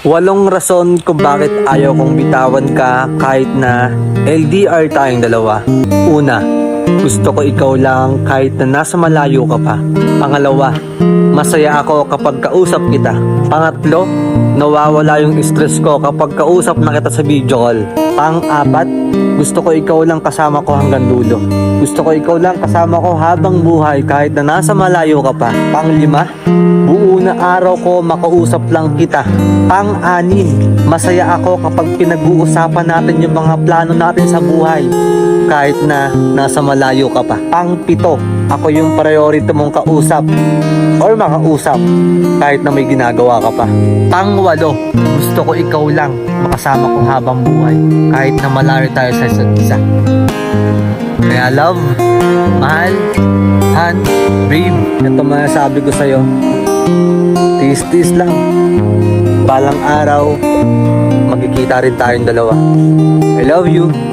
Walong rason kung bakit ayaw kong bitawan ka kahit na LDR tayong dalawa. Una, gusto ko ikaw lang kahit na nasa malayo ka pa. Pangalawa, masaya ako kapag kausap kita. Pangatlo, nawawala yung stress ko kapag kausap na kita sa video call. Pang-apat, gusto ko ikaw lang kasama ko hanggang dulo. Gusto ko ikaw lang kasama ko habang buhay kahit na nasa malayo ka pa. Pang-lima, buo na araw ko makausap lang kita. Pang-anim, masaya ako kapag pinag-uusapan natin yung mga plano natin sa buhay kahit na nasa malayo ka pa. Pang-pito, ako yung priority mong kausap or makausap kahit na may ginagawa ka pa. Pang-walo, gusto ko ikaw lang makasama ko habang buhay kahit na malayo tayo sa isa't isa. Kaya love, mahal, han, babe, ito masasabi ko sa'yo. Tiis-tiis lang. Balang araw, magkikita rin tayong dalawa. I love you.